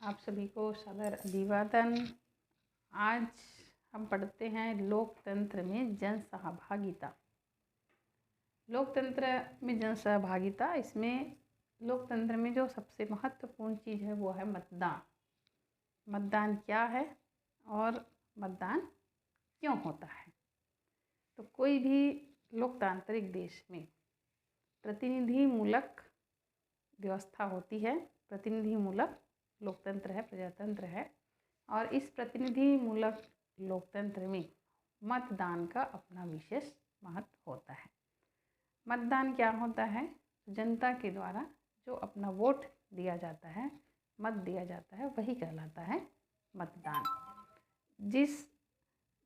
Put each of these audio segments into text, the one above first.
आप सभी को सादर अभिवादन। आज हम पढ़ते हैं लोकतंत्र में जन सहभागिता। लोकतंत्र में जन सहभागिता, इसमें लोकतंत्र में जो सबसे महत्वपूर्ण चीज़ है वो है मतदान। मतदान क्या है और मतदान क्यों होता है। तो कोई भी लोकतांत्रिक देश में प्रतिनिधिमूलक व्यवस्था होती है, प्रतिनिधिमूलक लोकतंत्र है, प्रजातंत्र है। और इस प्रतिनिधिमूलक लोकतंत्र में मतदान का अपना विशेष महत्व होता है। मतदान क्या होता है? जनता के द्वारा जो अपना वोट दिया जाता है, मत दिया जाता है, वही कहलाता है मतदान। जिस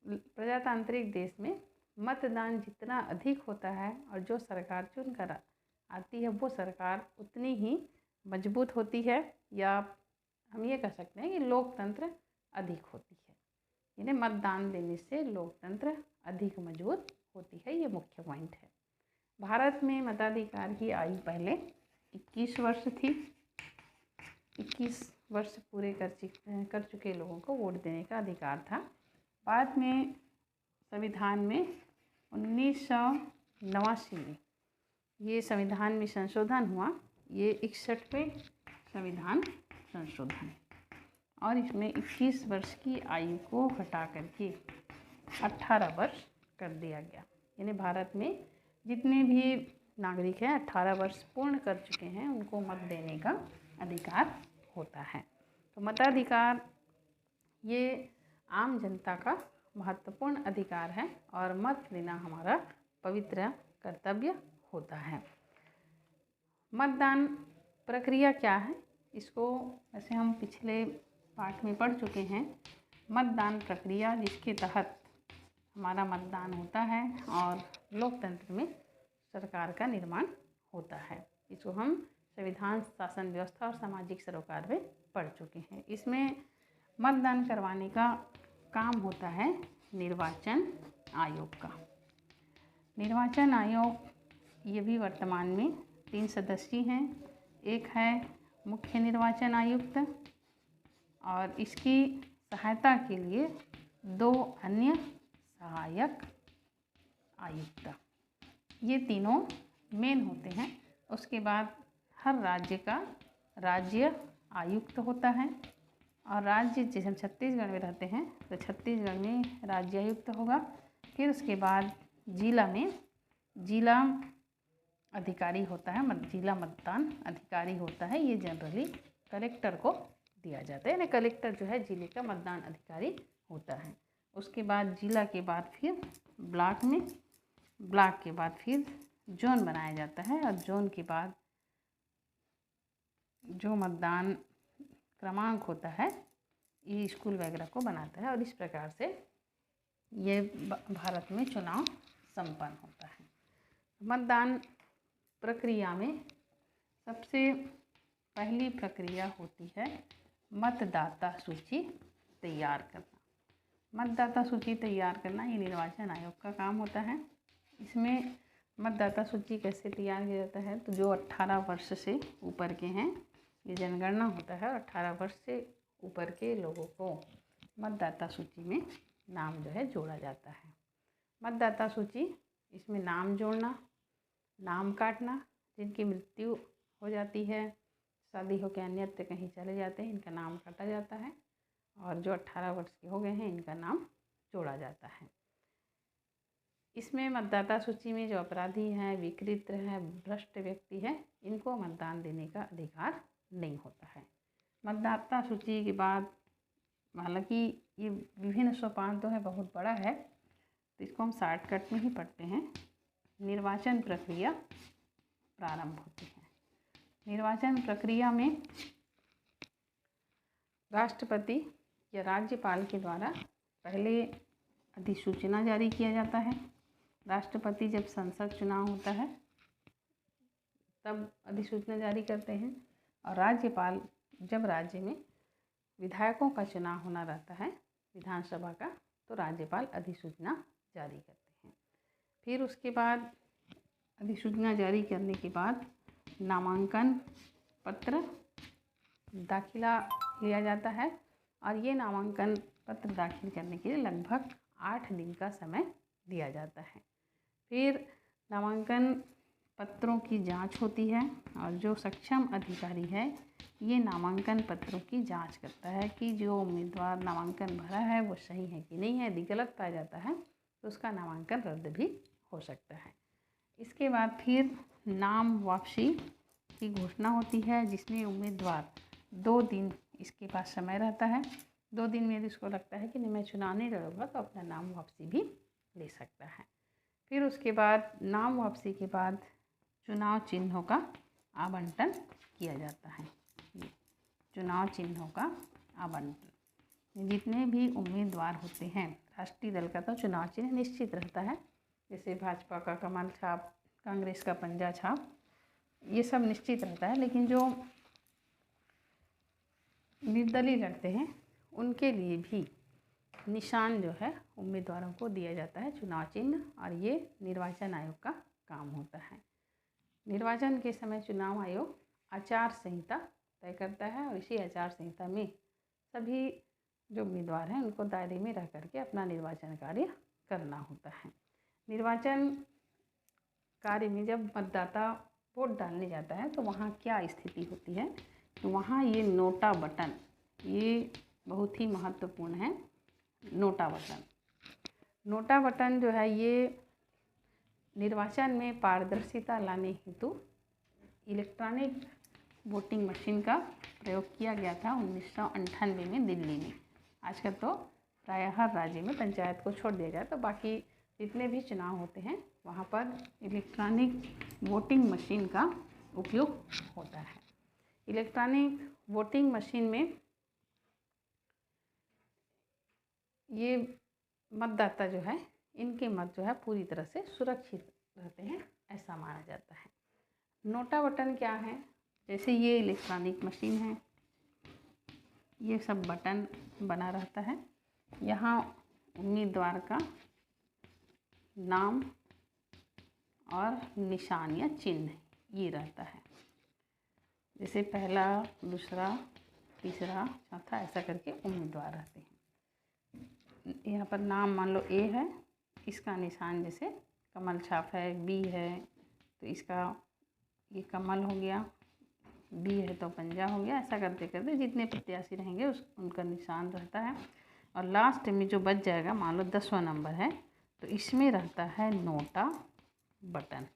प्रजातांत्रिक देश में मतदान जितना अधिक होता है और जो सरकार चुनकर आती है वो सरकार उतनी ही मजबूत होती है, या हम ये कह सकते हैं कि लोकतंत्र अधिक होती है। यानी मतदान देने से लोकतंत्र अधिक मजबूत होती है, ये मुख्य पॉइंट है। भारत में मताधिकार की आयु पहले 21 वर्ष थी। 21 वर्ष पूरे कर चुके लोगों को वोट देने का अधिकार था। बाद में संविधान में 1989 में ये संविधान में संशोधन हुआ। ये 61वें संविधान संशोधन, और इसमें 21 वर्ष की आयु को हटा करके 18 वर्ष कर दिया गया। यानी भारत में जितने भी नागरिक हैं 18 वर्ष पूर्ण कर चुके हैं, उनको मत देने का अधिकार होता है। तो मताधिकार ये आम जनता का महत्वपूर्ण अधिकार है और मत देना हमारा पवित्र कर्तव्य होता है। मतदान प्रक्रिया क्या है, इसको वैसे हम पिछले पाठ में पढ़ चुके हैं। मतदान प्रक्रिया जिसके तहत हमारा मतदान होता है और लोकतंत्र में सरकार का निर्माण होता है, इसको हम संविधान, शासन व्यवस्था और सामाजिक सरोकार में पढ़ चुके हैं। इसमें मतदान करवाने का काम होता है निर्वाचन आयोग का। निर्वाचन आयोग ये भी वर्तमान में 3 सदस्यीय हैं। एक है मुख्य निर्वाचन आयुक्त और इसकी सहायता के लिए 2 अन्य सहायक आयुक्त। ये तीनों मेन होते हैं। उसके बाद हर राज्य का राज्य आयुक्त होता है, और राज्य जैसे हम छत्तीसगढ़ में रहते हैं तो छत्तीसगढ़ में राज्य आयुक्त होगा। फिर उसके बाद जिला में जिला अधिकारी होता है, जिला मतदान अधिकारी होता है। ये जनरली कलेक्टर को दिया जाता है, यानी कलेक्टर जो है जिले का मतदान अधिकारी होता है। उसके बाद जिला के बाद फिर ब्लॉक में, ब्लॉक के बाद फिर जोन बनाया जाता है, और जोन के बाद जो मतदान क्रमांक होता है ये स्कूल वगैरह को बनाता है, और इस प्रकार से ये भारत में चुनाव संपन्न होता है। मतदान प्रक्रिया में सबसे पहली प्रक्रिया होती है मतदाता सूची तैयार करना। मतदाता सूची तैयार करना ये निर्वाचन आयोग का काम होता है। इसमें मतदाता सूची कैसे तैयार किया जाता है, तो जो 18 वर्ष से ऊपर के हैं, ये जनगणना होता है, 18 वर्ष से ऊपर के लोगों को मतदाता सूची में नाम जो है जोड़ा जाता है। मतदाता सूची, इसमें नाम जोड़ना, नाम काटना, जिनकी मृत्यु हो जाती है, शादी हो के अन्यत्र कहीं चले जाते हैं, इनका नाम काटा जाता है, और जो 18 वर्ष के हो गए हैं इनका नाम जोड़ा जाता है। इसमें मतदाता सूची में जो अपराधी हैं, विकृत हैं, भ्रष्ट व्यक्ति हैं, इनको मतदान देने का अधिकार नहीं होता है। मतदाता सूची के बाद, हालांकि ये विभिन्न सोपान तो है, बहुत बड़ा है, तो इसको हम शॉर्टकट में ही पढ़ते हैं। निर्वाचन प्रक्रिया प्रारंभ होती है। निर्वाचन प्रक्रिया में राष्ट्रपति या राज्यपाल के द्वारा पहले अधिसूचना जारी किया जाता है। राष्ट्रपति जब संसद चुनाव होता है तब अधिसूचना जारी करते हैं, और राज्यपाल जब राज्य में विधायकों का चुनाव होना रहता है, विधानसभा का, तो राज्यपाल अधिसूचना जारी करते हैं। फिर उसके बाद अधिसूचना जारी करने के बाद नामांकन पत्र दाखिला लिया जाता है और ये नामांकन पत्र दाखिल करने के लिए लगभग 8 दिन का समय दिया जाता है। फिर नामांकन पत्रों की जांच होती है और जो सक्षम अधिकारी है ये नामांकन पत्रों की जांच करता है कि जो उम्मीदवार नामांकन भरा है वो सही है कि नहीं है। यदि गलत पाया जाता है तो उसका नामांकन रद्द भी हो सकता है। इसके बाद फिर नाम वापसी की घोषणा होती है, जिसमें उम्मीदवार 2 दिन इसके पास समय रहता है। 2 दिन में यदि उसको लगता है कि नहीं मैं चुनाव नहीं लड़ूंगा तो अपना नाम वापसी भी ले सकता है। फिर उसके बाद नाम वापसी के बाद चुनाव चिन्हों का आवंटन किया जाता है। चुनाव चिन्हों का आवंटन, जितने भी उम्मीदवार होते हैं, राष्ट्रीय दल का तो चुनाव चिन्ह निश्चित रहता है, जैसे भाजपा का कमल छाप, कांग्रेस का पंजा छाप, ये सब निश्चित रहता है। लेकिन जो निर्दलीय लड़ते हैं उनके लिए भी निशान जो है उम्मीदवारों को दिया जाता है, चुनाव चिन्ह, और ये निर्वाचन आयोग का काम होता है। निर्वाचन के समय चुनाव आयोग आचार संहिता तय करता है और इसी आचार संहिता में सभी जो उम्मीदवार हैं उनको दायरे में रह करके अपना निर्वाचन कार्य करना होता है। निर्वाचन कार्य में जब मतदाता वोट डालने जाता है तो वहाँ क्या स्थिति होती है, तो वहाँ ये नोटा बटन ये बहुत ही महत्वपूर्ण है। नोटा बटन जो है ये निर्वाचन में पारदर्शिता लाने हेतु इलेक्ट्रॉनिक वोटिंग मशीन का प्रयोग किया गया था 1998 में दिल्ली में। आजकल तो प्राय हर राज्य में पंचायत को छोड़ दिया जाए तो बाकी जितने भी चुनाव होते हैं वहाँ पर इलेक्ट्रॉनिक वोटिंग मशीन का उपयोग होता है। इलेक्ट्रॉनिक वोटिंग मशीन में ये मतदाता जो है इनके मत जो है पूरी तरह से सुरक्षित रहते हैं, ऐसा माना जाता है। नोटा बटन क्या है, जैसे ये इलेक्ट्रॉनिक मशीन है, ये सब बटन बना रहता है, यहाँ उम्मीदवार का नाम और निशान या चिन्ह ये रहता है। जैसे पहला, दूसरा, तीसरा, चौथा ऐसा करके उम्मीदवार रहते हैं। यहाँ पर नाम मान लो ए है, इसका निशान जैसे कमल छाप है, बी है तो इसका ये कमल हो गया, बी है तो पंजा हो गया। ऐसा करते करते जितने प्रत्याशी रहेंगे उनका निशान रहता है। और लास्ट में जो बच जाएगा, मान लो 10वां नंबर है तो इसमें रहता है नोटा बटन।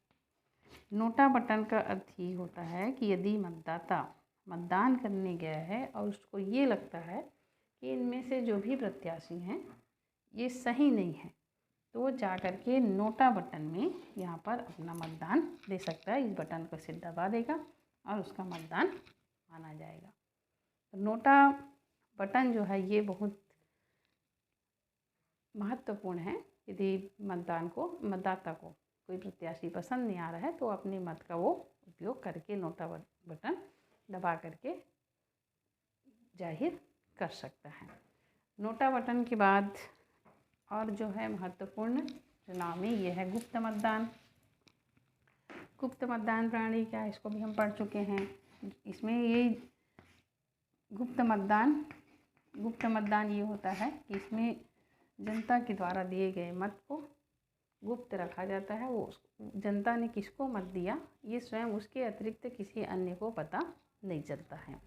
नोटा बटन का अर्थ ही होता है कि यदि मतदाता मतदान करने गया है और उसको ये लगता है कि इनमें से जो भी प्रत्याशी हैं ये सही नहीं है तो वो जा कर के नोटा बटन में यहाँ पर अपना मतदान दे सकता है। इस बटन को सिर्फ दबा देगा और उसका मतदान माना जाएगा। तो नोटा बटन जो है ये बहुत महत्वपूर्ण है। यदि मतदाता को कोई प्रत्याशी पसंद नहीं आ रहा है तो अपने मत का वो उपयोग करके नोटा बटन दबा करके जाहिर कर सकता है। नोटा बटन के बाद और जो है महत्वपूर्ण चुनाव में ये है गुप्त मतदान। गुप्त मतदान प्रणाली क्या है, इसको भी हम पढ़ चुके हैं। इसमें ये गुप्त मतदान ये होता है कि इसमें जनता के द्वारा दिए गए मत को गुप्त रखा जाता है। वो जनता ने किसको मत दिया ये स्वयं उसके अतिरिक्त किसी अन्य को पता नहीं चलता है,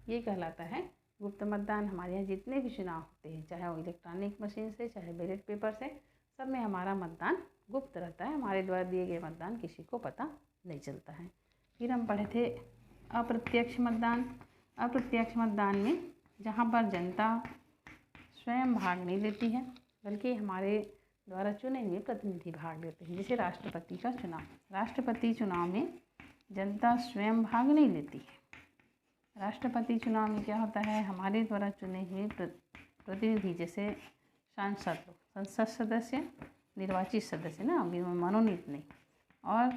ये कहलाता है गुप्त मतदान। हमारे यहाँ जितने भी चुनाव होते हैं, चाहे वो इलेक्ट्रॉनिक मशीन से चाहे बैलेट पेपर से, सब में हमारा मतदान गुप्त रहता है। हमारे द्वारा दिए गए मतदान किसी को पता नहीं चलता है। फिर हम पढ़े थे अप्रत्यक्ष मतदान। अप्रत्यक्ष मतदान में जहाँ पर जनता स्वयं भाग नहीं लेती है बल्कि हमारे द्वारा चुने हुए प्रतिनिधि भाग लेते हैं। जैसे राष्ट्रपति का चुनाव, राष्ट्रपति चुनाव में जनता स्वयं भाग नहीं लेती है। राष्ट्रपति चुनाव में क्या होता है, हमारे द्वारा चुने हुए प्रतिनिधि जैसे सांसद, संसद सदस्य, निर्वाचित सदस्य ना, मनोनीत नहीं, और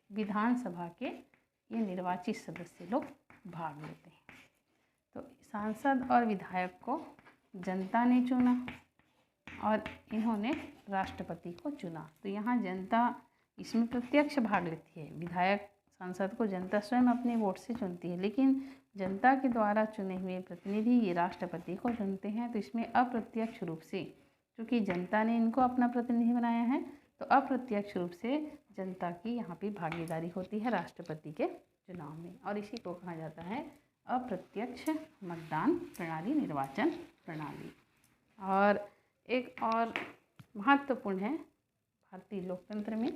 विधानसभा के ये निर्वाचित सदस्य लोग भाग लेते हैं। तो सांसद और विधायक को जनता ने चुना और इन्होंने राष्ट्रपति को चुना। तो यहाँ जनता इसमें प्रत्यक्ष भाग लेती है, विधायक सांसद को जनता स्वयं अपने वोट से चुनती है, लेकिन जनता के द्वारा चुने हुए प्रतिनिधि ये राष्ट्रपति को चुनते हैं। तो इसमें अप्रत्यक्ष रूप से, क्योंकि जनता ने इनको अपना प्रतिनिधि बनाया है, तो अप्रत्यक्ष रूप से जनता की यहाँ पे भागीदारी होती है राष्ट्रपति के चुनाव में, और इसी को कहा जाता है अप्रत्यक्ष मतदान प्रणाली, निर्वाचन प्रणाली। और एक और महत्वपूर्ण है भारतीय लोकतंत्र में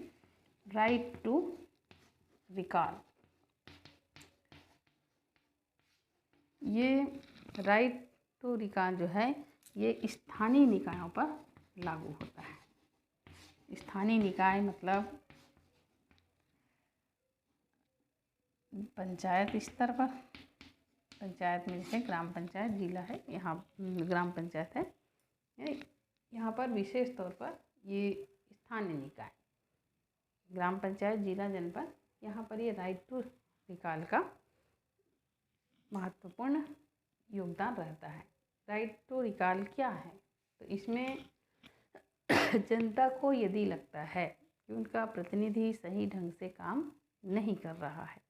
राइट टू रिकॉल। ये राइट टू रिकॉल जो है ये स्थानीय निकायों पर लागू होता है। स्थानीय निकाय मतलब पंचायत स्तर पर, पंचायत में जैसे ग्राम पंचायत, जिला है, यहाँ ग्राम पंचायत है, यहाँ पर विशेष तौर पर ये स्थानीय निकाय, ग्राम पंचायत, जिला, जनपद, यहाँ पर ये राइट टू रिकॉल का महत्वपूर्ण योगदान रहता है। राइट टू रिकॉल क्या है? तो इसमें जनता को यदि लगता है कि उनका प्रतिनिधि सही ढंग से काम नहीं कर रहा है,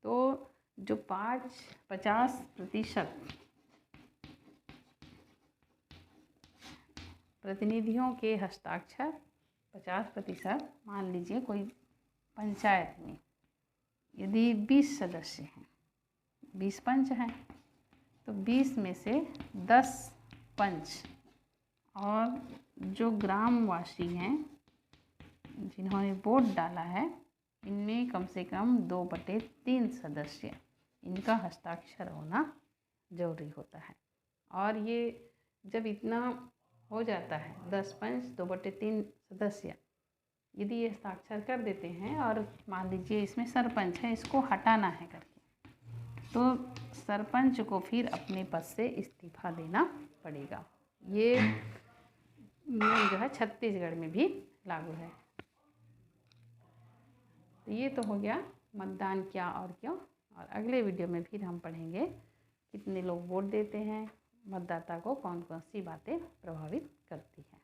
तो जो 50% प्रतिनिधियों के हस्ताक्षर, 50%, मान लीजिए कोई पंचायत में यदि 20 सदस्य हैं, 20 पंच हैं, तो 20 में से 10 पंच और जो ग्रामवासी हैं जिन्होंने वोट डाला है, इनमें कम से कम 2/3 सदस्य, इनका हस्ताक्षर होना जरूरी होता है। और ये जब इतना हो जाता है, 10 पंच 2/3 सदस्य, यदि ये हस्ताक्षर कर देते हैं और मान लीजिए इसमें सरपंच है, इसको हटाना है करके, तो सरपंच को फिर अपने पद से इस्तीफा देना पड़ेगा। ये नियम जो है छत्तीसगढ़ में भी लागू है। तो ये तो हो गया मतदान क्या और क्यों, और अगले वीडियो में फिर हम पढ़ेंगे कितने लोग वोट देते हैं, मतदाता को कौन कौन सी बातें प्रभावित करती हैं।